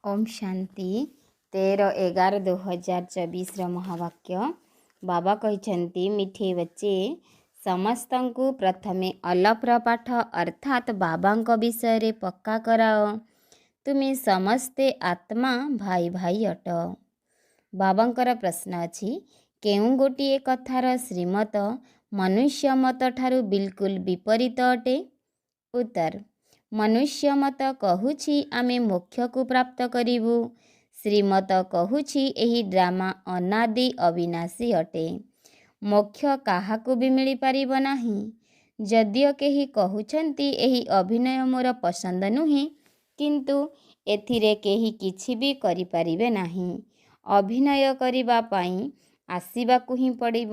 ओम शांति 13/11/2024 महावाक्य बाबा कहते मिठे बच्चे समस्तंकु प्रथमे अलप्र पाठ अर्थात बाबा विषय रे पक्का कराओ। तुम्हें समस्ते आत्मा भाई भाई अट। बाबांकर प्रश्न अछि केउ गोटे कथार श्रीमत मनुष्य मत ठारू बिल्कुल विपरीत अटे। उत्तर मनुष्य मत कहूछि आमे मोक्ष को प्राप्त करिबु। श्रीमत कहूछि एही ड्रामा अनादि अविनाशी अटे। मोक्ष काहाकु भी मिली पारिब नाही। जदियो केही कहउछंती एही अभिनय मोर पसंद नुहे किंतु एथिरे केही किछि भी करि पारिबे नाही। अभिनय करिबा पाई आसीबाकु ही पड़िब।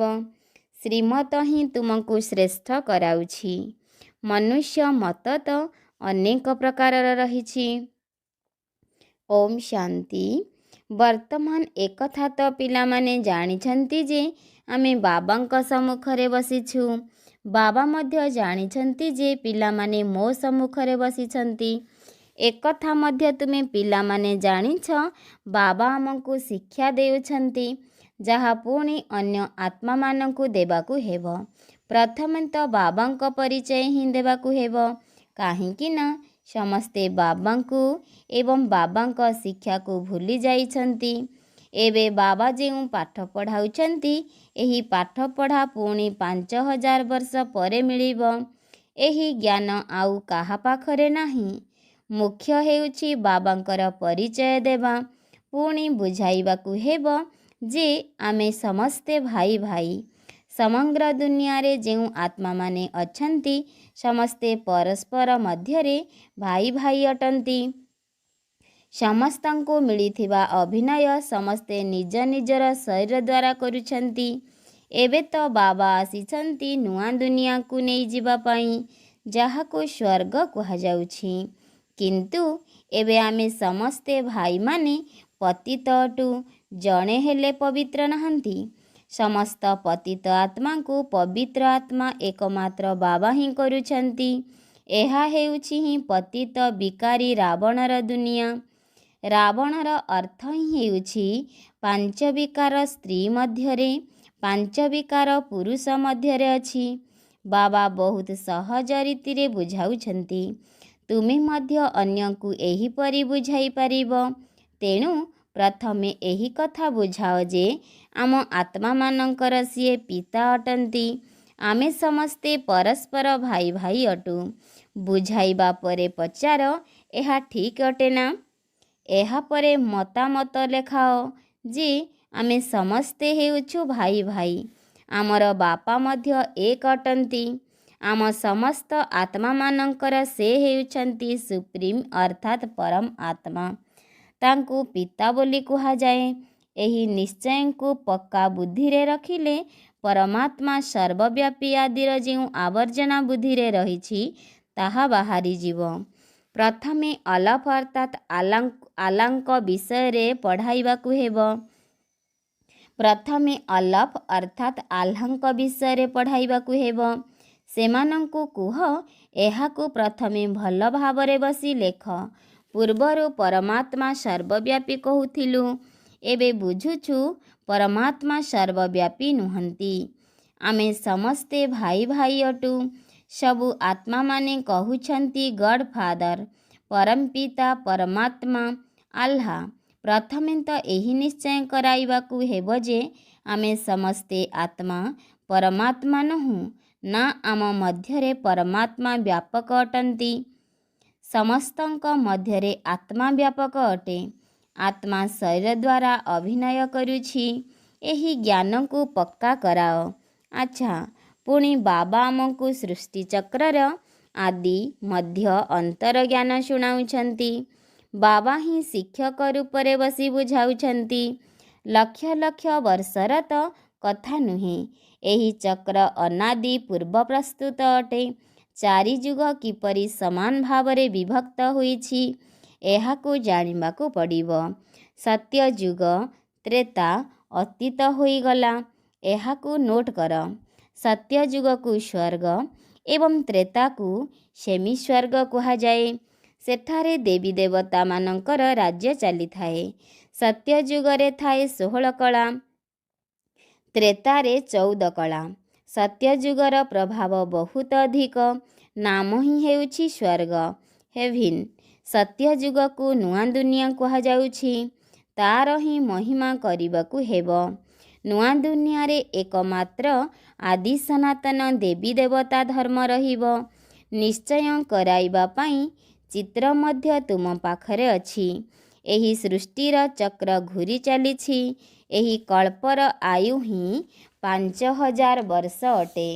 श्रीमत ही तुमको श्रेष्ठ कराउछि। मनुष्य मत तो अनेक प्रकारर रहिछि। ओम शांति। वर्तमान एक कथा तो पिला माने जानिछंती जे आमे बाबांक सम्मुखरे बसिछु। बाबा मध्य जानिछंती जे पिला माने मो सम्मुखरे बसिछंती। एक कथा मध्य तुमे पिला माने जानिछ बाबा आमको शिक्षा देउछंती जहा पुणी अन्य आत्मा मानंकु देबाकु हेबो। प्रथमे तो बाबांक परिचय ही देबाकु हेबो काहेकि ना समस्ते बाबांकु एवं बाबांक शिक्षा को भूली जाइछंती। एबे बाबा जेउ पाठ पढ़ाउछंती एही पाठ पढ़ा पुणी 5000 वर्ष परे मिलिबो। एही ज्ञान आउ काहा पाखरे नाही। मुख्य हेउछि बाबांकर परिचय देबा पुणी बुझाइबाकु हेबो जे आमे समस्ते भाई भाई। समग्र दुनिया रे जेउ आत्मा माने अछंती समस्ते परस्पर मध्यरे भाई भाई अटंती। समस्तंको मिलिथिबा अभिनय समस्ते निज निजर शरीर द्वारा करुछंती। एबे तो बाबा आसीछंती नुआ दुनिया को नहीं जिबा पाई जहाको स्वर्ग कहा जाउछि। किंतु एबे आमे समस्ते भाई माने पतित अटु जणे हेले पवित्र नहंती। समस्त पतित आत्मा को पवित्र आत्मा एकमात्र बाबा ही करुछंती। एहा हेउछि ही पतित विकारी रावणर दुनिया। रावणर अर्थ ही हेउछि पांच विकार स्त्री मध्यरे पांच विकार पुरुष मध्यरे अछि। बाबा बहुत सहज रीति रे बुझाउछंती। तुमे मध्य अन्य को एही परि बुझाई पारिबो। तेणु प्रथमे एही कथा बुझाओ जे आम आत्मा मानंकर सिए पिता अटंती। आमे समस्ते परस्पर भाई भाई अटु। बुझाइबा परे पचार एहा ठीक अटे ना। एहा परे मतामत लेखाओ जे आमे समस्ते हेउछु भाई भाई। आमर बापा मध्य एक अटंती। आम समस्त आत्मा मानंकर से हेउछंती सुप्रीम अर्थात परम आत्मा। तांकु पिता बोली कुहा जाए। एही निश्चय को पक्का बुद्धि रे रखिले परमात्मा सर्वव्यापी आदिर जेउ आवर्जना बुद्धि रे रहिछि ताहा बाहारी जीव। प्रथमे अलफ अर्थात आलांक विषय रे पढ़ाइबाकु हेबो। प्रथमे अलफ अर्थात आल्हांक विषय रे पढ़ाइबाकु हेबो। सेमानंकु कुह एहाकु प्रथमे भल भावरे बसी लेख। पूर्वरु परमात्मा सर्वव्यापी कहूथिलु एबे बुझुछु परमात्मा सर्वव्यापी नुहंती। आमे समस्ते भाई भाई अटु। सबु आत्मा माने कहूछंती गॉड फादर परम पिता परमात्मा आल्हा। प्रथमे तो एही निश्चय कराइबाकु हेबो जे आमे समस्ते आत्मा परमात्मा नहु ना आम मध्यरे परमात्मा व्यापक अटंती। समस्तंक मध्यरे आत्मा व्यापक अटे। आत्मा शरीर द्वारा अभिनय करुछि। एही ज्ञान को पक्का कराओ। अच्छा पुणी बाबा आमको सृष्टि चक्रर आदि मध्य अंतर ज्ञान शुणाउछंती। बाबा ही शिक्षक रूपरे बसी बुझाउछंती। लक्ष लक्ष वर्षर तो कथा नुहे। एही चक्र अनादि पूर्व प्रस्तुत अटे। चारि जुग किपरि समान भावरे विभक्त होइछि एहाकु जानिबाकु पड़िबो। सत्य जुग त्रेता अतीत होई गला एहाकु नोट कर। सत्य जुग को स्वर्ग एवं त्रेता को सेमी स्वर्ग कहा जाए। ସେଠାରେ ଦେବୀ ଦେବତାମାନଙ୍କର ରାଜ୍ୟ ଚାଲିଥାଏ। ସତ୍ୟ ଯୁଗରେ ଥାଏ 16 କଳା, ତ୍ରେତାରେ 14 କଳା। ସତ୍ୟ ଯୁଗର ପ୍ରଭାବ ବହୁତ ଅଧିକ। ନାମ ହିଁ ହେଉଛି ସ୍ୱର୍ଗ, ହେଭିନ୍। ସତ୍ୟ ଯୁଗକୁ ନୂଆ ଦୁନିଆ କୁହାଯାଉଛି। ତାର ହିଁ ମହିମା କରିବାକୁ ହେବ। ନୂଆ ଦୁନିଆରେ ଏକମାତ୍ର ଆଦି ସନାତନ ଦେବୀ ଦେବତା ଧର୍ମ ରହିବ। ନିଶ୍ଚୟ କରାଇବା ପାଇଁ ଚିତ୍ର ମଧ୍ୟ ତୁମ ପାଖରେ ଅଛି। ଏହି ସୃଷ୍ଟିର ଚକ୍ର ଘୂରି ଚାଲିଛି। ଏହି କଳ୍ପର ଆୟୁ ହିଁ 5000 ବର୍ଷ ଅଟେ।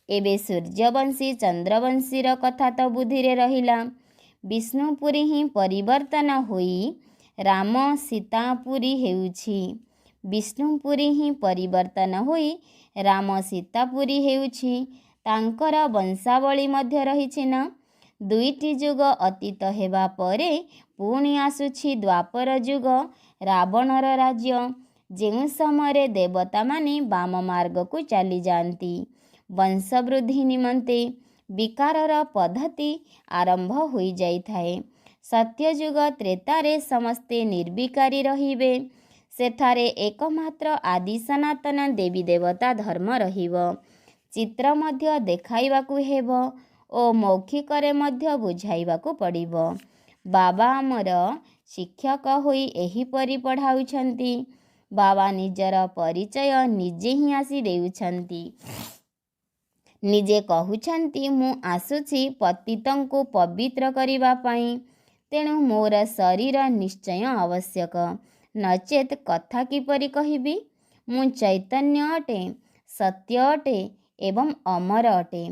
ଏବେ ସୂର୍ଯ୍ୟବଂଶୀ ଚନ୍ଦ୍ରବଂଶୀର କଥା ତ ବୁଦ୍ଧିରେ ରହିଲା। ବିଷ୍ଣୁପୁରୀ ହିଁ ପରିବର୍ତ୍ତନ ହୋଇ ରାମ ସୀତାପୁରୀ ହେଉଛି। ବିଷ୍ଣୁପୁରୀ ହିଁ ପରିବର୍ତ୍ତନ ହୋଇ ରାମ ସୀତାପୁରୀ ହେଉଛି। ତାଙ୍କର ବଂଶାବଳୀ ମଧ୍ୟ ରହିଛି ନା। ଦୁଇଟି ଯୁଗ ଅତୀତ ହେବା ପରେ ପୁଣି ଆସୁଛି ଦ୍ୱାପର ଯୁଗ, ରାବଣର ରାଜ୍ୟ, ଯେଉଁ ସମୟରେ ଦେବତାମାନେ ବାମ ମାର୍ଗକୁ ଚାଲିଯାଆନ୍ତି ବଂଶବୃଦ୍ଧି ନିମନ୍ତେ। ବିକାରର ପଦ୍ଧତି ଆରମ୍ଭ ହୋଇଯାଇଥାଏ। ସତ୍ୟଯୁଗ ତ୍ରେତାରେ ସମସ୍ତେ ନିର୍ବିକାରୀ ରହିବେ। ସେଠାରେ ଏକମାତ୍ର ଆଦି ସନାତନ ଦେବୀ ଦେବତା ଧର୍ମ ରହିବ। ଚିତ୍ର ମଧ୍ୟ ଦେଖାଇବାକୁ ହେବ ଓ ମୌଖିକରେ ମଧ୍ୟ ବୁଝାଇବାକୁ ପଡ଼ିବ। ବାବା ଆମର ଶିକ୍ଷକ ହୋଇ ଏହିପରି ପଢ଼ାଉଛନ୍ତି। ବାବା ନିଜର ପରିଚୟ ନିଜେ ହିଁ ଆସି ଦେଉଛନ୍ତି। ନିଜେ କହୁଛନ୍ତି, ମୁଁ ଆସୁଛି ପତିତଙ୍କୁ ପବିତ୍ର କରିବା ପାଇଁ। ତେଣୁ ମୋର ଶରୀର ନିଶ୍ଚୟ ଆବଶ୍ୟକ, ନଚେତ୍ କଥା କିପରି କହିବି? ମୁଁ ଚୈତନ୍ୟ ଅଟେ, ସତ୍ୟ ଅଟେ ଏବଂ ଅମର ଅଟେ।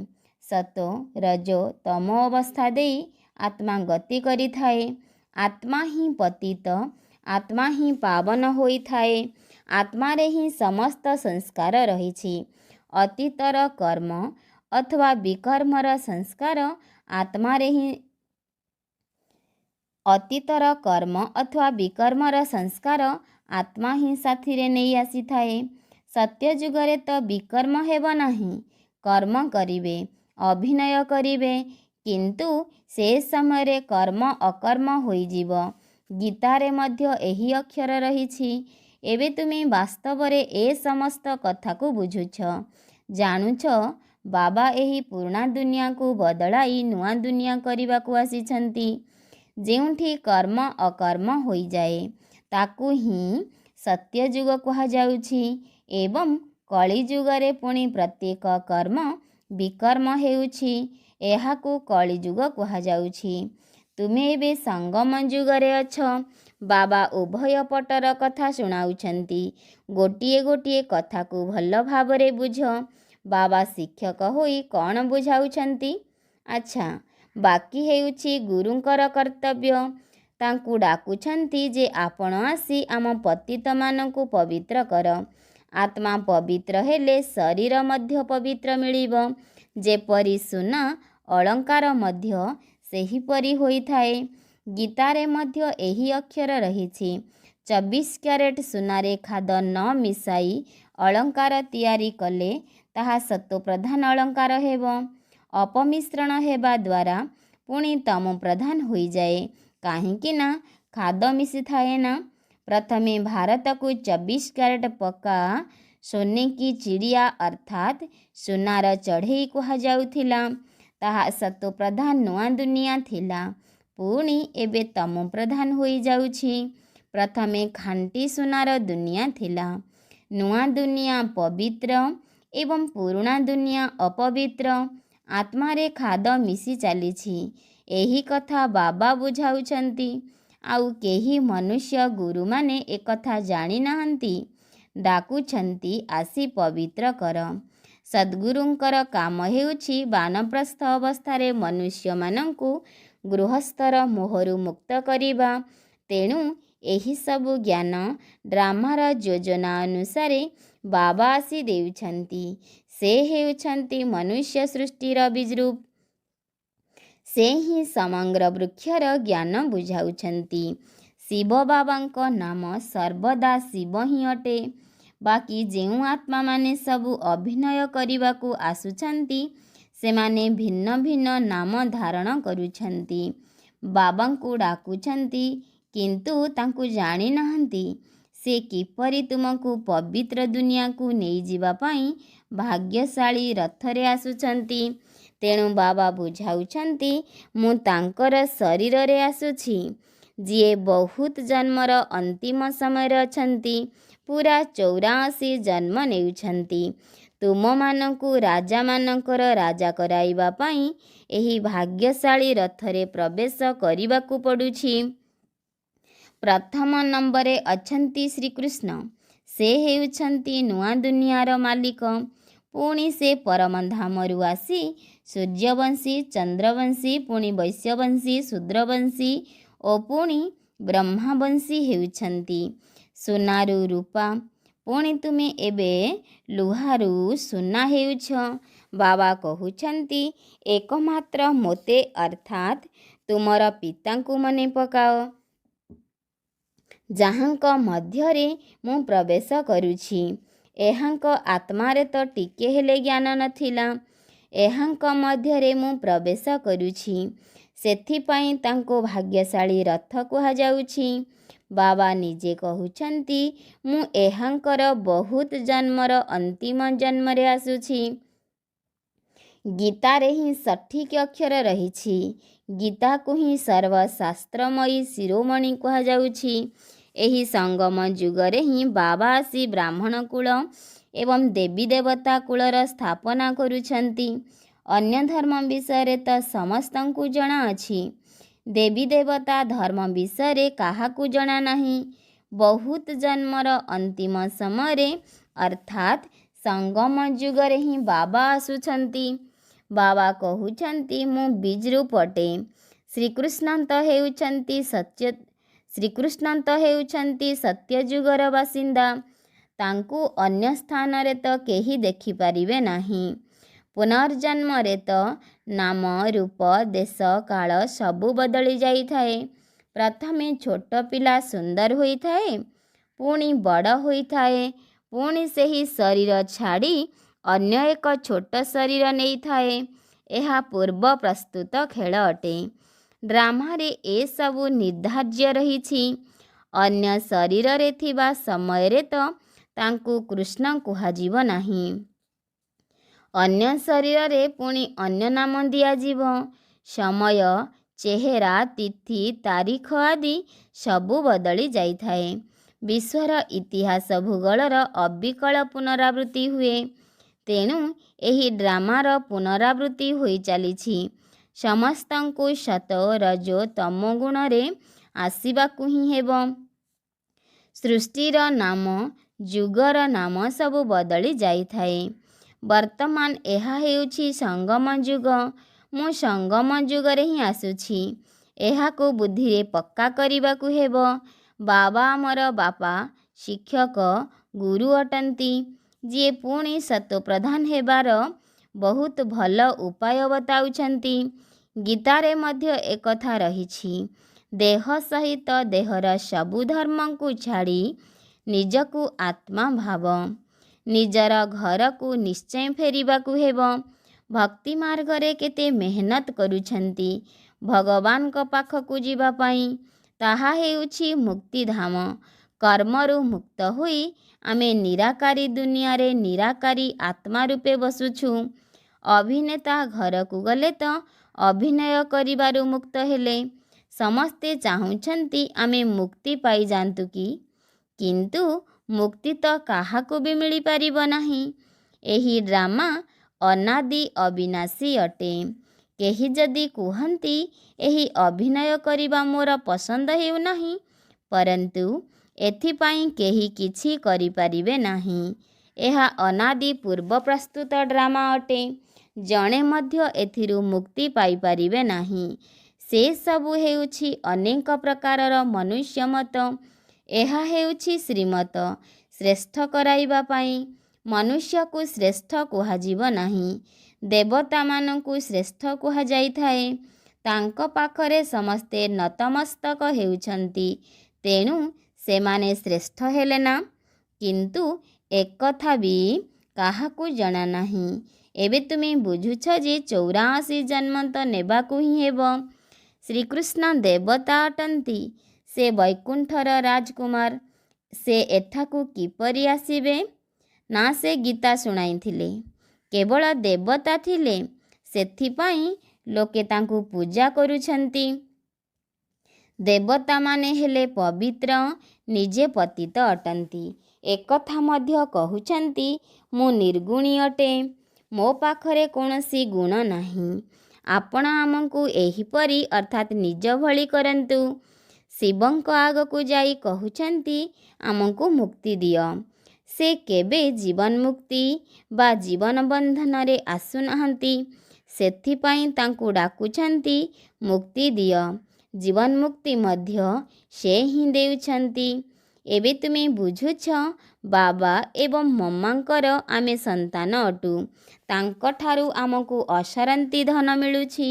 ସତୋ ରଜୋ ତମୋ ଅବସ୍ଥା ଦେଇ ଆତ୍ମା ଗତି କରିଥାଏ। ଆତ୍ମା ହିଁ ପତିତ, ଆତ୍ମା ହିଁ ପାବନ ହୋଇଥାଏ। ଆତ୍ମାରେ ହିଁ ସମସ୍ତ ସଂସ୍କାର ରହିଛି। ଅତୀତର କର୍ମ ଅଥବା ବିକର୍ମର ସଂସ୍କାର ଆତ୍ମାରେ ହିଁ ଅତୀତର କର୍ମ ଅଥବା ବିକର୍ମର ସଂସ୍କାର ଆତ୍ମା ହିଁ ସାଥିରେ ନେଇ ଆସିଥାଏ। ସତ୍ୟ ଯୁଗରେ ତ ବିକର୍ମ ହେବ ନାହିଁ। କର୍ମ କରିବେ, ଅଭିନୟ କରିବେ, କିନ୍ତୁ ସେ ସମୟରେ କର୍ମ ଅକର୍ମ ହୋଇଯିବ। ଗୀତାରେ ମଧ୍ୟ ଏହି ଅକ୍ଷର ରହିଛି। ଏବେ ତୁମେ ବାସ୍ତବରେ ଏ ସମସ୍ତ କଥାକୁ ବୁଝୁଛ, ଜାଣୁଛ। ବାବା ଏହି ପୁରୁଣା ଦୁନିଆକୁ ବଦଳାଇ ନୂଆ ଦୁନିଆ କରିବାକୁ ଆସିଛନ୍ତି। ଯେଉଁଠି କର୍ମ ଅକର୍ମ ହୋଇଯାଏ ତାକୁ ହିଁ ସତ୍ୟଯୁଗ କୁହାଯାଉଛି ଏବଂ କଳିଯୁଗରେ ପୁଣି ପ୍ରତ୍ୟେକ କର୍ମ ବିକର୍ମ ହେଉଛି। ଏହାକୁ କଳିଯୁଗ କୁହାଯାଉଛି। ତୁମେ ଏବେ ସଙ୍ଗମ ଯୁଗରେ ଅଛ। ବାବା ଉଭୟ ପଟର କଥା ଶୁଣାଉଛନ୍ତି। ଗୋଟିଏ ଗୋଟିଏ କଥାକୁ ଭଲ ଭାବରେ ବୁଝ। ବାବା ଶିକ୍ଷକ ହୋଇ କ'ଣ ବୁଝାଉଛନ୍ତି? ଆଚ୍ଛା, ବାକି ହେଉଛି ଗୁରୁଙ୍କର କର୍ତ୍ତବ୍ୟ। ତାଙ୍କୁ ଡାକୁଛନ୍ତି ଯେ ଆପଣ ଆସି ଆମ ପତିତମାନଙ୍କୁ ପବିତ୍ର କର। ଆତ୍ମା ପବିତ୍ର ହେଲେ ଶରୀର ମଧ୍ୟ ପବିତ୍ର ମିଳିବ। ଯେପରି ସୁନା ଅଳଙ୍କାର ମଧ୍ୟ ସେହିପରି ହୋଇଥାଏ। ଗୀତାରେ ମଧ୍ୟ ଏହି ଅକ୍ଷର ରହିଛି। 24 କ୍ୟାରେଟ୍ ସୁନାରେ ଖାଦ ନ ମିଶାଇ ଅଳଙ୍କାର ତିଆରି କଲେ ତାହା ସତ୍ତ୍ୱପ୍ରଧାନ ଅଳଙ୍କାର ହେବ। ଅପମିଶ୍ରଣ ହେବା ଦ୍ୱାରା ପୁଣି ତମ ପ୍ରଧାନ ହୋଇଯାଏ। କାହିଁକି ନା ଖାଦ ମିଶିଥାଏ ନା। ପ୍ରଥମେ ଭାରତକୁ 24 କ୍ୟାରେଟ୍ ପକ୍କା ସୋନେ କି ଚିଡ଼ିଆ ଅର୍ଥାତ୍ ସୁନାର ଚଢ଼େଇ କୁହାଯାଉଥିଲା। ତାହା ସତ୍ତ୍ୱପ୍ରଧାନ ନୂଆ ଦୁନିଆ ଥିଲା। ପୁଣି ଏବେ ତମ ପ୍ରଧାନ ହୋଇଯାଉଛି। ପ୍ରଥମେ ଖାଣ୍ଟି ସୁନାର ଦୁନିଆ ଥିଲା। ନୂଆ ଦୁନିଆ ପବିତ୍ର ଏବଂ ପୁରୁଣା ଦୁନିଆ ଅପବିତ୍ର। ଆତ୍ମାରେ ଖାଦ ମିଶି ଚାଲିଛି। ଏହି କଥା ବାବା ବୁଝାଉଛନ୍ତି। ଆଉ କେହି ମନୁଷ୍ୟ ଗୁରୁମାନେ ଏକଥା ଜାଣିନାହାନ୍ତି। ଡାକୁଛନ୍ତି, ଆସି ପବିତ୍ର କର। ସଦ୍ଗୁରୁଙ୍କର କାମ ହେଉଛି ବାନପ୍ରସ୍ଥ ଅବସ୍ଥାରେ ମନୁଷ୍ୟମାନଙ୍କୁ ଗୃହସ୍ଥର ମୋହରୁ ମୁକ୍ତ କରିବା। ତେଣୁ ଏହିସବୁ ଜ୍ଞାନ ଡ୍ରାମାର ଯୋଜନା ଅନୁସାରେ ବାବା ଆସି ଦେଉଛନ୍ତି। ସେ ହେଉଛନ୍ତି ମନୁଷ୍ୟ ସୃଷ୍ଟିର ବିଜୃପ। ସେ ହିଁ ସମଗ୍ର ବୃକ୍ଷର ଜ୍ଞାନ ବୁଝାଉଛନ୍ତି। ଶିବ ବାବାଙ୍କ ନାମ ସର୍ବଦା ଶିବ ହିଁ ଅଟେ। ବାକି ଯେଉଁ ଆତ୍ମାମାନେ ସବୁ ଅଭିନୟ କରିବାକୁ ଆସୁଛନ୍ତି ସେମାନେ ଭିନ୍ନ ଭିନ୍ନ ନାମ ଧାରଣ କରୁଛନ୍ତି। ବାବାଙ୍କୁ ଡାକୁଛନ୍ତି, କିନ୍ତୁ ତାଙ୍କୁ ଜାଣିନାହାନ୍ତି ସେ କିପରି ତୁମକୁ ପବିତ୍ର ଦୁନିଆକୁ ନେଇଯିବା ପାଇଁ ଭାଗ୍ୟଶାଳୀ ରଥରେ ଆସୁଛନ୍ତି। ତେଣୁ ବାବା ବୁଝାଉଛନ୍ତି, ମୁଁ ତାଙ୍କର ଶରୀରରେ ଆସୁଛି, ଯିଏ ବହୁତ ଜନ୍ମର ଅନ୍ତିମ ସମୟରେ ଅଛନ୍ତି, ପୁରା 84 ଜନ୍ମ ନେଉଛନ୍ତି। ତୁମମାନଙ୍କୁ ରାଜାମାନଙ୍କର ରାଜା କରାଇବା ପାଇଁ ଏହି ଭାଗ୍ୟଶାଳୀ ରଥରେ ପ୍ରବେଶ କରିବାକୁ ପଡ଼ୁଛି। ପ୍ରଥମ ନମ୍ବରରେ ଅଛନ୍ତି ଶ୍ରୀକୃଷ୍ଣ। ସେ ହେଉଛନ୍ତି ନୂଆ ଦୁନିଆର ମାଲିକ। ପୁଣି ସେ ପରମଧାମରୁ ଆସି ସୂର୍ଯ୍ୟବଂଶୀ, ଚନ୍ଦ୍ରବଂଶୀ, ପୁଣି ବୈଶ୍ୟବଂଶୀ, ଶୂଦ୍ରବଂଶୀ ଓ ପୁଣି ବ୍ରହ୍ମାବଂଶୀ ହେଉଛନ୍ତି। ସୁନାରୁ ରୂପା, ପୁଣି ତୁମେ ଏବେ ଲୁହାରୁ ସୁନା ହେଉଛ। ବାବା କହୁଛନ୍ତି, ଏକମାତ୍ର ମୋତେ ଅର୍ଥାତ୍ ତୁମର ପିତାଙ୍କୁ ମନେ ପକାଅ, ଯାହାଙ୍କ ମଧ୍ୟରେ ମୁଁ ପ୍ରବେଶ କରୁଛି। ଏହାଙ୍କ ଆତ୍ମାରେ ତ ଟିକେ ହେଲେ ଜ୍ଞାନ ନଥିଲା। ଏହାଙ୍କ ମଧ୍ୟରେ ମୁଁ ପ୍ରବେଶ କରୁଛି, ସେଥିପାଇଁ ତାଙ୍କୁ ଭାଗ୍ୟଶାଳୀ ରଥ କୁହାଯାଉଛି। ବାବା ନିଜେ କହୁଛନ୍ତି, ମୁଁ ଏହାଙ୍କର ବହୁତ ଜନ୍ମର ଅନ୍ତିମ ଜନ୍ମରେ ଆସୁଛି। ଗୀତାରେ ହିଁ ସଠିକ୍ ଅକ୍ଷର ରହିଛି। ଗୀତାକୁ ହିଁ ସର୍ବଶାସ୍ତ୍ରମୟୀ ଶିରୋମଣି କୁହାଯାଉଛି। ଏହି ସଙ୍ଗମ ଯୁଗରେ ହିଁ ବାବା ଆସି ବ୍ରାହ୍ମଣ କୂଳ ଏବଂ ଦେବୀ ଦେବତା କୂଳର ସ୍ଥାପନା କରୁଛନ୍ତି। ଅନ୍ୟ ଧର୍ମ ବିଷୟରେ ତ ସମସ୍ତଙ୍କୁ ଜଣାଅଛି। ଦେବୀ ଦେବତା ଧର୍ମ ବିଷୟରେ କାହାକୁ ଜଣା ନାହିଁ। ବହୁତ ଜନ୍ମର ଅନ୍ତିମ ସମୟରେ ଅର୍ଥାତ୍ ସଙ୍ଗମ ଯୁଗରେ ହିଁ ବାବା ଆସୁଛନ୍ତି। ବାବା କହୁଛନ୍ତି, ମୁଁ ବିଜରୁ ପଟେ। ଶ୍ରୀକୃଷ୍ଣ ତ ହେଉଛନ୍ତି ସତ୍ୟ ଯୁଗର ବାସିନ୍ଦା। ତାଙ୍କୁ ଅନ୍ୟ ସ୍ଥାନରେ ତ କେହି ଦେଖିପାରିବେ ନାହିଁ। ପୁନର୍ଜନ୍ମରେ ତ ନାମ, ରୂପ, ଦେଶ, କାଳ ସବୁ ବଦଳି ଯାଇଥାଏ। ପ୍ରଥମେ ଛୋଟ ପିଲା ସୁନ୍ଦର ହୋଇଥାଏ, ପୁଣି ବଡ଼ ହୋଇଥାଏ, ପୁଣି ସେହି ଶରୀର ଛାଡ଼ି ଅନ୍ୟ ଏକ ଛୋଟ ଶରୀର ନେଇଥାଏ। ଏହା ପୂର୍ବ ପ୍ରସ୍ତୁତ ଖେଳ ଅଟେ। ଡ୍ରାମାରେ ଏସବୁ ନିର୍ଦ୍ଧାର୍ଯ୍ୟ ରହିଛି। ଅନ୍ୟ ଶରୀରରେ ଥିବା ସମୟରେ ତ ତାଙ୍କୁ କୃଷ୍ଣ କୁହାଯିବ ନାହିଁ। ଅନ୍ୟ ଶରୀରରେ ପୁଣି ଅନ୍ୟ ନାମ ଦିଆଯିବ। ସମୟ, ଚେହେରା, ତିଥି, ତାରିଖ ଆଦି ସବୁ ବଦଳି ଯାଇଥାଏ। ବିଶ୍ୱର ଇତିହାସ ଭୂଗୋଳର ଅବିକଳ ପୁନରାବୃତ୍ତି ହୁଏ। ତେଣୁ ଏହି ଡ୍ରାମାର ପୁନରାବୃତ୍ତି ହୋଇ ଚାଲିଛି। ସମସ୍ତଙ୍କୁ ସତ, ରଜ, ତମ ଗୁଣରେ ଆସିବାକୁ ହିଁ ହେବ। ସୃଷ୍ଟିର ନାମ, ଯୁଗର ନାମ ସବୁ ବଦଳି ଯାଇଥାଏ। ବର୍ତ୍ତମାନ ଏହା ହେଉଛି ସଙ୍ଗମ ଯୁଗ। ମୁଁ ସଙ୍ଗମ ଯୁଗରେ ହିଁ ଆସୁଛି। ଏହାକୁ ବୁଦ୍ଧିରେ ପକ୍କା କରିବାକୁ ହେବ। ବାବା ଆମର ବାପା, ଶିକ୍ଷକ, ଗୁରୁ ଅଟନ୍ତି, ଯିଏ ପୁଣି ସତୋପ୍ରଧାନ ହେବାର ବହୁତ ଭଲ ଉପାୟ ବତାଉଛନ୍ତି। ଗୀତାରେ ମଧ୍ୟ ଏକଥା ରହିଛି, ଦେହ ସହିତ ଦେହର ସବୁ ଧର୍ମଙ୍କୁ ଛାଡ଼ି ନିଜକୁ ଆତ୍ମା ଭାବ। ନିଜର ଘରକୁ ନିଶ୍ଚୟ ଫେରିବାକୁ ହେବ। ଭକ୍ତି ମାର୍ଗରେ କେତେ ମେହନତ କରୁଛନ୍ତି ଭଗବାନଙ୍କ ପାଖକୁ ଯିବା ପାଇଁ। ତାହା ହେଉଛି ମୁକ୍ତିଧାମ। କର୍ମରୁ ମୁକ୍ତ ହୋଇ ଆମେ ନିରାକାରୀ ଦୁନିଆରେ ନିରାକାରୀ ଆତ୍ମା ରୂପେ ବସୁଛୁ। ଅଭିନେତା ଘରକୁ ଗଲେ ତ ଅଭିନୟ କରିବାରୁ ମୁକ୍ତ ହେଲେ। ସମସ୍ତେ ଚାହୁଁଛନ୍ତି ଆମେ ମୁକ୍ତି ପାଇଯାଆନ୍ତୁ କି? କିନ୍ତୁ ମୁକ୍ତି ତ କାହାକୁ ବି ମିଳିପାରିବ ନାହିଁ। ଏହି ଡ୍ରାମା ଅନାଦି ଅବିନାଶୀ ଅଟେ। କେହି ଯଦି କୁହନ୍ତି ଏହି ଅଭିନୟ କରିବା ମୋର ପସନ୍ଦ ହେଉନାହିଁ, ପରନ୍ତୁ ଏଥିପାଇଁ କେହି କିଛି କରିପାରିବେ ନାହିଁ। ଏହା ଅନାଦି ପୂର୍ବ ପ୍ରସ୍ତୁତ ଡ୍ରାମା ଅଟେ। ଜଣେ ମଧ୍ୟ ଏଥିରୁ ମୁକ୍ତି ପାଇପାରିବେ ନାହିଁ। ସେସବୁ ହେଉଛି ଅନେକ ପ୍ରକାରର ମନୁଷ୍ୟ ମତ। ଏହା ହେଉଛି ଶ୍ରୀମତ। ଶ୍ରେଷ୍ଠ କରାଇବା ପାଇଁ ମନୁଷ୍ୟକୁ ଶ୍ରେଷ୍ଠ କୁହାଯିବ ନାହିଁ। ଦେବତାମାନଙ୍କୁ ଶ୍ରେଷ୍ଠ କୁହାଯାଇଥାଏ। ତାଙ୍କ ପାଖରେ ସମସ୍ତେ ନତମସ୍ତକ ହେଉଛନ୍ତି, ତେଣୁ ସେମାନେ ଶ୍ରେଷ୍ଠ ହେଲେ ନା। କିନ୍ତୁ ଏକଥା ବି କାହାକୁ ଜଣା ନାହିଁ। ଏବେ ତୁମେ ବୁଝୁଛ ଯେ 84 ଜନ୍ମ ତ ନେବାକୁ ହିଁ ହେବ। ଶ୍ରୀକୃଷ୍ଣ ଦେବତା ଅଟନ୍ତି। ସେ ବୈକୁଣ୍ଠର ରାଜକୁମାର। ସେ ଏଠାକୁ କିପରି ଆସିବେ? ନା, ସେ ଗୀତା ଶୁଣାଇଥିଲେ। କେବଳ ଦେବତା ଥିଲେ, ସେଥିପାଇଁ ଲୋକେ ତାଙ୍କୁ ପୂଜା କରୁଛନ୍ତି। ଦେବତାମାନେ ହେଲେ ପବିତ୍ର, ନିଜେ ପତିତ ଅଟନ୍ତି। ଏକଥା ମଧ୍ୟ କହୁଛନ୍ତି, ମୁଁ ନିର୍ଗୁଣୀ ଅଟେ, ମୋ ପାଖରେ କୌଣସି ଗୁଣ ନାହିଁ। ଆପଣ ଆମକୁ ଏହିପରି ଅର୍ଥାତ୍ ନିଜ ଭଳି କରନ୍ତୁ। ଶିବଙ୍କ ଆଗକୁ ଯାଇ କହୁଛନ୍ତି, ଆମକୁ ମୁକ୍ତି ଦିଅ। ସେ କେବେ ଜୀବନ ମୁକ୍ତି ବା ଜୀବନ ବନ୍ଧନରେ ଆସୁନାହାନ୍ତି। ସେଥିପାଇଁ ତାଙ୍କୁ ଡାକୁଛନ୍ତି, ମୁକ୍ତି ଦିଅ। ଜୀବନ ମୁକ୍ତି ମଧ୍ୟ ସେ ହିଁ ଦେଉଛନ୍ତି। ଏବେ ତୁମେ ବୁଝୁଛ, ବାବା ଏବଂ ମମାଙ୍କର ଆମେ ସନ୍ତାନ ଅଟୁ। ତାଙ୍କଠାରୁ ଆମକୁ ଅସରନ୍ତି ଧନ ମିଳୁଛି।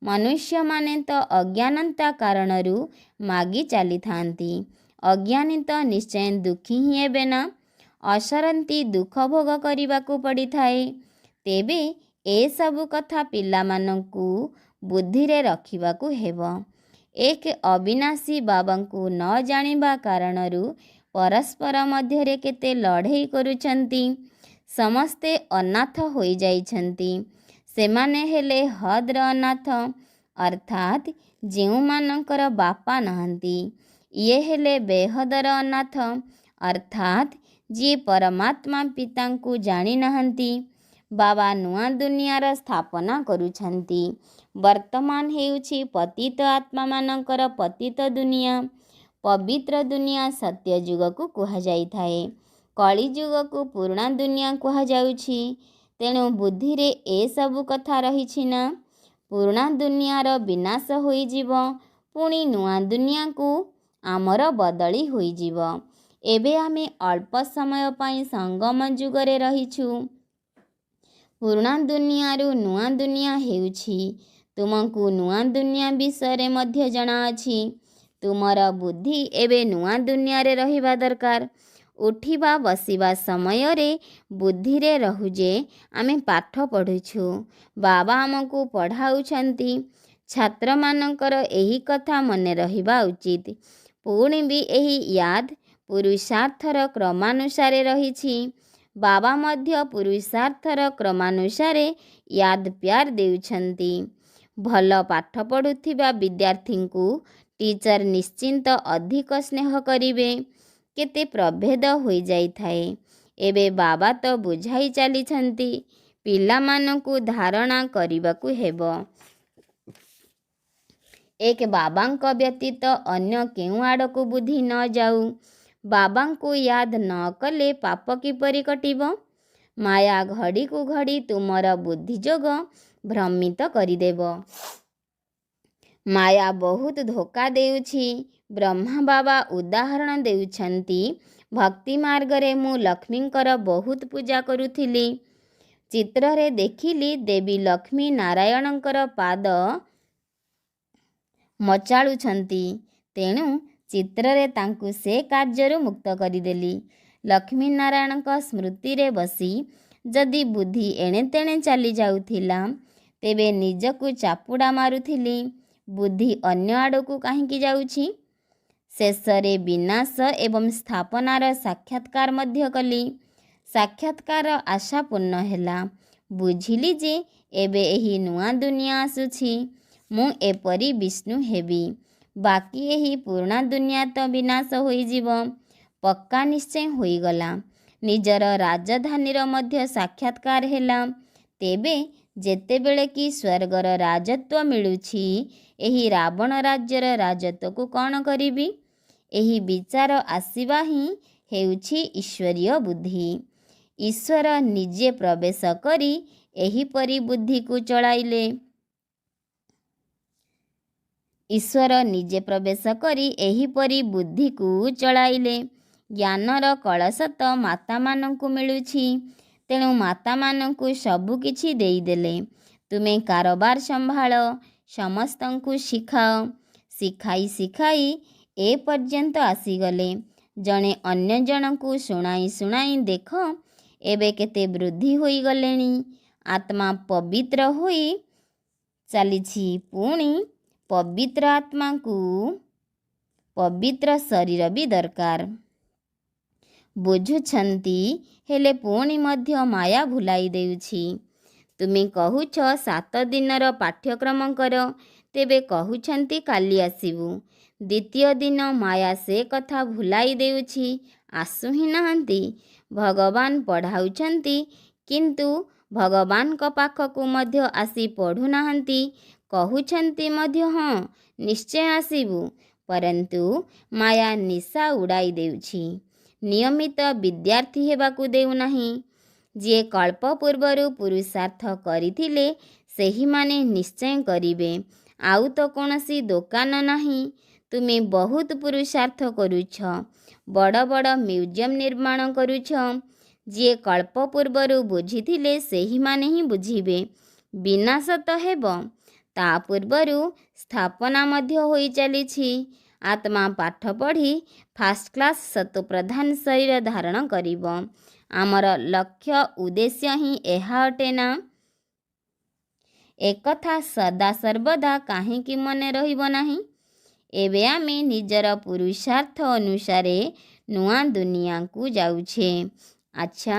ମନୁଷ୍ୟମାନେ ତ ଅଜ୍ଞାନତା କାରଣରୁ ମାଗି ଚାଲିଥାନ୍ତି। ଅଜ୍ଞାନୀ ତ ନିଶ୍ଚୟ ଦୁଃଖୀ ହିଁ ହେବେ ନା। ଅସରନ୍ତି ଦୁଃଖ ଭୋଗ କରିବାକୁ ପଡ଼ିଥାଏ। ତେବେ ଏସବୁ କଥା ପିଲାମାନଙ୍କୁ ବୁଦ୍ଧିରେ ରଖିବାକୁ ହେବ। ଏକ ଅବିନାଶୀ ବାବାଙ୍କୁ ନ ଜାଣିବା କାରଣରୁ ପରସ୍ପର ମଧ୍ୟରେ କେତେ ଲଢ଼େଇ କରୁଛନ୍ତି। ସମସ୍ତେ ଅନାଥ ହୋଇଯାଇଛନ୍ତି। ସେମାନେ ହେଲେ ହଦ୍ର ଅନାଥ, ଅର୍ଥାତ୍ ଯେଉଁମାନଙ୍କର ବାପା ନାହାନ୍ତି। ଇଏ ହେଲେ ବେହଦର ଅନାଥ, ଅର୍ଥାତ୍ ଯିଏ ପରମାତ୍ମା ପିତାଙ୍କୁ ଜାଣିନାହାନ୍ତି। ବାବା ନୂଆ ଦୁନିଆର ସ୍ଥାପନା କରୁଛନ୍ତି। ବର୍ତ୍ତମାନ ହେଉଛି ପତିତ ଆତ୍ମାମାନଙ୍କର ପତିତ ଦୁନିଆ। ପବିତ୍ର ଦୁନିଆ ସତ୍ୟ ଯୁଗକୁ କୁହାଯାଇଥାଏ। କଳି ଯୁଗକୁ ପୁରୁଣା ଦୁନିଆ କୁହାଯାଉଛି। ତେଣୁ ବୁଦ୍ଧିରେ ଏସବୁ କଥା ରହିଛି ନା। ପୁରୁଣା ଦୁନିଆର ବିନାଶ ହୋଇଯିବ, ପୁଣି ନୂଆ ଦୁନିଆକୁ ଆମର ବଦଳି ହୋଇଯିବ। ଏବେ ଆମେ ଅଳ୍ପ ସମୟ ପାଇଁ ସଙ୍ଗମ ଯୁଗରେ ରହିଛୁ। ପୁରୁଣା ଦୁନିଆରୁ ନୂଆ ଦୁନିଆ ହେଉଛି। ତୁମକୁ ନୂଆ ଦୁନିଆ ବିଷୟରେ ମଧ୍ୟ ଜଣାଅଛି। ତୁମର ବୁଦ୍ଧି ଏବେ ନୂଆ ଦୁନିଆରେ ରହିବା ଦରକାର। ଉଠିବା ବସିବା ସମୟରେ ବୁଦ୍ଧିରେ ରହୁ ଯେ ଆମେ ପାଠ ପଢ଼ୁଛୁ, ବାବା ଆମକୁ ପଢ଼ାଉଛନ୍ତି। ଛାତ୍ରମାନଙ୍କର ଏହି କଥା ମନେ ରହିବା ଉଚିତ। ପୁଣି ବି ଏହି ୟାଦ୍ ପୁରୁଷାର୍ଥର କ୍ରମାନୁସାରେ ରହିଛି। ବାବା ମଧ୍ୟ ପୁରୁଷାର୍ଥର କ୍ରମାନୁସାରେ ୟାଦ୍ ପ୍ୟାର ଦେଉଛନ୍ତି। ଭଲ ପାଠ ପଢ଼ୁଥିବା ବିଦ୍ୟାର୍ଥୀଙ୍କୁ ଟିଚର ନିଶ୍ଚିନ୍ତ ଅଧିକ ସ୍ନେହ କରିବେ। କେତେ ପ୍ରଭେଦ ହୋଇଯାଇଥାଏ। ଏବେ ବାବା ତ ବୁଝାଇ ଚାଲିଛନ୍ତି, ପିଲାମାନଙ୍କୁ ଧାରଣା କରିବାକୁ ହେବ। ଏକ ବାବାଙ୍କ ବ୍ୟତୀତ ଅନ୍ୟ କେଉଁ ଆଡ଼କୁ ବୁଦ୍ଧି ନ ଯାଉ। ବାବାଙ୍କୁ ୟାଦ୍ ନ କଲେ ପାପ କିପରି କଟିବ? ମାୟା ଘଡ଼ିକୁ ଘଡ଼ି ତୁମର ବୁଦ୍ଧି ଯୋଗ ଭ୍ରମିତ କରିଦେବ। ମାୟା ବହୁତ ଧୋକା ଦେଉଛି। ବ୍ରହ୍ମା ବାବା ଉଦାହରଣ ଦେଉଛନ୍ତି, ଭକ୍ତି ମାର୍ଗରେ ମୁଁ ଲକ୍ଷ୍ମୀଙ୍କର ବହୁତ ପୂଜା କରୁଥିଲି। ଚିତ୍ରରେ ଦେଖିଲି ଦେବୀ ଲକ୍ଷ୍ମୀ ନାରାୟଣଙ୍କର ପାଦ ମଚାଳୁଛନ୍ତି। ତେଣୁ ଚିତ୍ରରେ ତାଙ୍କୁ ସେ କାର୍ଯ୍ୟରୁ ମୁକ୍ତ କରିଦେଲି। ଲକ୍ଷ୍ମୀ ନାରାୟଣଙ୍କ ସ୍ମୃତିରେ ବସି ଯଦି ବୁଦ୍ଧି ଏଣେ ତେଣେ ଚାଲି ଯାଉଥିଲା, ତେବେ ନିଜକୁ ଚାପୁଡ଼ା ମାରୁଥିଲି। ବୁଦ୍ଧି ଅନ୍ୟ ଆଡ଼କୁ କାହିଁକି ଯାଉଛି? ଶେଷରେ ବିନାଶ ଏବଂ ସ୍ଥାପନାର ସାକ୍ଷାତକାର ମଧ୍ୟ କଲି। ସାକ୍ଷାତକାର ଆଶା ପୂର୍ଣ୍ଣ ହେଲା। ବୁଝିଲି ଯେ ଏବେ ଏହି ନୂଆ ଦୁନିଆ ଆସୁଛି। ମୁଁ ଏପରି ବିଷ୍ଣୁ ହେବି। ବାକି ଏହି ପୁରୁଣା ଦୁନିଆ ତ ବିନାଶ ହୋଇଯିବ। ପକ୍କା ନିଶ୍ଚୟ ହୋଇଗଲା। ନିଜର ରାଜଧାନୀର ମଧ୍ୟ ସାକ୍ଷାତକାର ହେଲା। ତେବେ ଯେତେବେଳେ କି ସ୍ୱର୍ଗର ରାଜତ୍ୱ ମିଳୁଛି, ଏହି ରାବଣ ରାଜ୍ୟର ରାଜତ୍ୱକୁ କ'ଣ କରିବି? ଏହି ବିଚାର ଆସିବା ହିଁ ହେଉଛି ଈଶ୍ୱରୀୟ ବୁଦ୍ଧି। ଈଶ୍ୱର ନିଜେ ପ୍ରବେଶ କରି ଏହିପରି ବୁଦ୍ଧିକୁ ଚଳାଇଲେ। ଈଶ୍ୱର ନିଜେ ପ୍ରବେଶ କରି ଏହିପରି ବୁଦ୍ଧିକୁ ଚଳାଇଲେ। ଜ୍ଞାନର କଳସ ତ ମାତାମାନଙ୍କୁ ମିଳୁଛି। ତେଣୁ ମାତାମାନଙ୍କୁ ସବୁ କିଛି ଦେଇଦେଲେ। ତୁମେ କାରବାର ସମ୍ଭାଳ, ସମସ୍ତଙ୍କୁ ଶିଖାଅ। ଶିଖାଇ ଶିଖାଇ ଏ ପର୍ଯ୍ୟନ୍ତ ଆସିଗଲେ। ଜଣେ ଅନ୍ୟ ଜଣଙ୍କୁ ଶୁଣାଇ ଶୁଣାଇ ଦେଖ ଏବେ କେତେ ବୃଦ୍ଧି ହୋଇଗଲେଣି। ଆତ୍ମା ପବିତ୍ର ହୋଇ ଚାଲିଛି, ପୁଣି ପବିତ୍ର ଆତ୍ମାକୁ ପବିତ୍ର ଶରୀର ବି ଦରକାର। ବୁଝୁଛନ୍ତି, ହେଲେ ପୁଣି ମଧ୍ୟ ମାୟା ଭୁଲାଇ ଦେଉଛି। ତୁମେ କହୁଛ 7 ଦିନର ପାଠ୍ୟକ୍ରମ କର, ତେବେ କହୁଛନ୍ତି କାଲି ଆସିବୁ। ଦ୍ୱିତୀୟ ଦିନ ମାୟା ସେ କଥା ଭୁଲାଇ ଦେଉଛି, ଆସୁ ହିଁ ନାହାନ୍ତି। ଭଗବାନ ପଢ଼ାଉଛନ୍ତି, କିନ୍ତୁ ଭଗବାନଙ୍କ ପାଖକୁ ମଧ୍ୟ ଆସି ପଢ଼ୁନାହାନ୍ତି। କହୁଛନ୍ତି ମଧ୍ୟ ହଁ ନିଶ୍ଚୟ ଆସିବୁ, ପରନ୍ତୁ ମାୟା ନିଶା ଉଡ଼ାଇ ଦେଉଛି। ନିୟମିତ ବିଦ୍ୟାର୍ଥୀ ହେବାକୁ ଦେଉନାହିଁ। ଯିଏ କଳ୍ପ ପୂର୍ବରୁ ପୁରୁଷାର୍ଥ କରିଥିଲେ ସେହିମାନେ ନିଶ୍ଚୟ କରିବେ। ଆଉ ତ କୌଣସି ଦୋକାନ ନାହିଁ। ତୁମେ ବହୁତ ପୁରୁଷାର୍ଥ କରୁଛ, ବଡ଼ ବଡ଼ ମ୍ୟୁଜିୟମ୍ ନିର୍ମାଣ କରୁଛ। ଯିଏ କଳ୍ପ ପୂର୍ବରୁ ବୁଝିଥିଲେ ସେହିମାନେ ହିଁ ବୁଝିବେ। ବିନାଶ ତ ହେବ, ତା ପୂର୍ବରୁ ସ୍ଥାପନା ମଧ୍ୟ ହୋଇ ଚାଲିଛି। ଆତ୍ମା ପାଠ ପଢ଼ି ଫାଷ୍ଟ କ୍ଲାସ୍ ସତୋପ୍ରଧାନ ଶରୀର ଧାରଣ କରିବ। ଆମର ଲକ୍ଷ୍ୟ ଉଦ୍ଦେଶ୍ୟ ହିଁ ଏହା ଅଟେ ନା? ଏକଥା ସଦା ସର୍ବଦା କାହିଁକି ମନେ ରହିବ ନାହିଁ? ଏବେ ଆମେ ନିଜର ପୁରୁଷାର୍ଥ ଅନୁସାରେ ନୂଆ ଦୁନିଆକୁ ଯାଉଛେ। ଆଚ୍ଛା,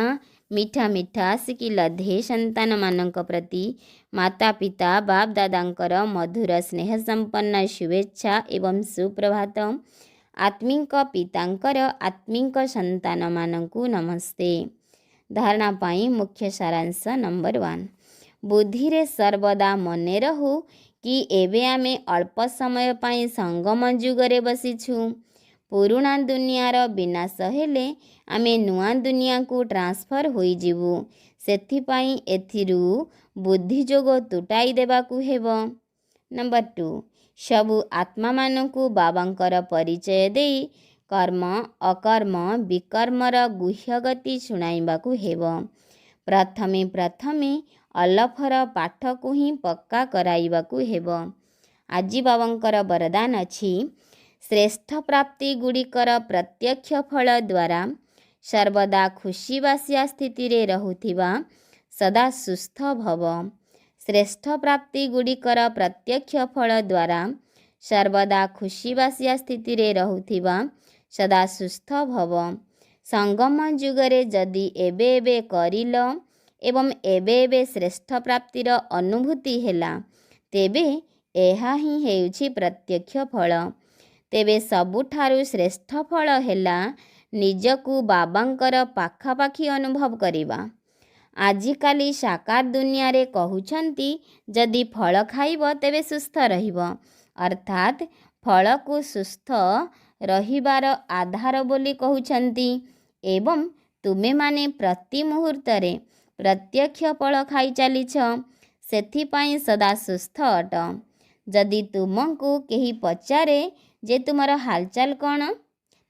ମିଠା ମିଠା ଶିଖିଲା ଧେ ସନ୍ତାନମାନଙ୍କ ପ୍ରତି ମାତା ପିତା ବାପ ଦାଦାଙ୍କର ମଧୁର ସ୍ନେହ ସମ୍ପନ୍ନ ଶୁଭେଚ୍ଛା ଏବଂ ସୁପ୍ରଭାତ। ଆତ୍ମିକ ପିତାଙ୍କର ଆତ୍ମିକ ସନ୍ତାନମାନଙ୍କୁ ନମସ୍ତେ। ଧାରଣା ପାଇଁ ମୁଖ୍ୟ ସାରାଂଶ ନମ୍ବର 1। ବୁଦ୍ଧିରେ ସର୍ବଦା ମନେ ରହୁ କି ଏବେ ଆମେ ଅଳ୍ପ ସମୟ ପାଇଁ ସଙ୍ଗମ ଯୁଗରେ ବସିଛୁ। ପୁରୁଣା ଦୁନିଆର ବିନାଶ ହେଲେ ଆମେ ନୂଆ ଦୁନିଆକୁ ଟ୍ରାନ୍ସଫର ହୋଇଯିବୁ। ସେଥିପାଇଁ ଏଥିରୁ ବୁଦ୍ଧିଯୋଗ ତୁଟାଇ ଦେବାକୁ ହେବ। ନମ୍ବର 2, ସବୁ ଆତ୍ମାମାନଙ୍କୁ ବାବାଙ୍କର ପରିଚୟ ଦେଇ କର୍ମ ଅକର୍ମ ବିକର୍ମର ଗୁହ୍ୟଗତି ଶୁଣାଇବାକୁ ହେବ। ପ୍ରଥମେ ଅଲଫର ପାଠକୁ ହିଁ ପକ୍କା କରାଇବାକୁ ହେବ। ଆଜି ବାବାଙ୍କର ବରଦାନ ଅଛି, ଶ୍ରେଷ୍ଠ ପ୍ରାପ୍ତି ଗୁଡ଼ିକର ପ୍ରତ୍ୟକ୍ଷ ଫଳ ଦ୍ୱାରା ସର୍ବଦା ଖୁସିବାସିଆ ସ୍ଥିତିରେ ରହୁଥିବା ସଦା ସୁସ୍ଥ ଭବ। ଶ୍ରେଷ୍ଠ ପ୍ରାପ୍ତି ଗୁଡ଼ିକର ପ୍ରତ୍ୟକ୍ଷ ଫଳ ଦ୍ୱାରା ସର୍ବଦା ଖୁସିବାସିଆ ସ୍ଥିତିରେ ରହୁଥିବା ସଦା ସୁସ୍ଥ ଭବ। ସଙ୍ଗମ ଯୁଗରେ ଯଦି ଏବେ ଏବେ କରିଲ ଏବଂ ଏବେ ଏବେ ଶ୍ରେଷ୍ଠ ପ୍ରାପ୍ତିର ଅନୁଭୂତି ହେଲା, ତେବେ ଏହା ହିଁ ହେଉଛି ପ୍ରତ୍ୟକ୍ଷ ଫଳ। ତେବେ ସବୁଠାରୁ ଶ୍ରେଷ୍ଠ ଫଳ ହେଲା ନିଜକୁ ବାବାଙ୍କର ପାଖାପାଖି ଅନୁଭବ କରିବା। ଆଜିକାଲି ସାକାର ଦୁନିଆରେ କହୁଛନ୍ତି ଯଦି ଫଳ ଖାଇବ ତେବେ ସୁସ୍ଥ ରହିବ, ଅର୍ଥାତ୍ ଫଳକୁ ସୁସ୍ଥ ରହିବାର ଆଧାର ବୋଲି କହୁଛନ୍ତି। ଏବଂ ତୁମେମାନେ ପ୍ରତି ମୁହୂର୍ତ୍ତରେ ପ୍ରତ୍ୟକ୍ଷ ଫଳ ଖାଇ ଚାଲିଛ, ସେଥିପାଇଁ ସଦା ସୁସ୍ଥ ଅଟ। ଯଦି ତୁମକୁ କେହି ପଚାରେ ଯେ ତୁମର ହାଲଚାଲ କ'ଣ,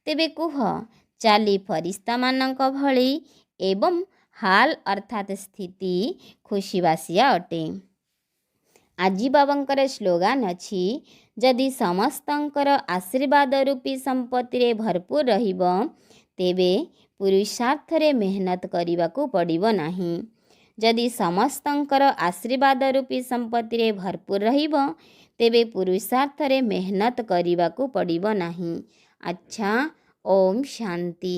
ତେବେ କୁହ ଚାଲି ଫରିସ୍ତାମାନଙ୍କ ଭଳି ଏବଂ ହାଲ ଅର୍ଥାତ୍ ସ୍ଥିତି ଖୁସିବାସିଆ ଅଟେ। ଆଜି ବାବାଙ୍କର ସ୍ଲୋଗାନ ଅଛି, ଯଦି ସମସ୍ତଙ୍କର ଆଶୀର୍ବାଦ ରୂପୀ ସମ୍ପତ୍ତିରେ ଭରପୁର ରହିବ, ତେବେ ପୁରୁଷାର୍ଥରେ ମେହନତ କରିବାକୁ ପଡ଼ିବ ନାହିଁ। ଯଦି ସମସ୍ତଙ୍କର ଆଶୀର୍ବାଦ ରୂପୀ ସମ୍ପତ୍ତିରେ ଭରପୁର ରହିବ, ତେବେ ପୁରୁଷାର୍ଥରେ ମେହନତ କରିବାକୁ ପଡ଼ିବ ନାହିଁ। ଆଚ୍ଛା, ଓମ୍ ଶାନ୍ତି।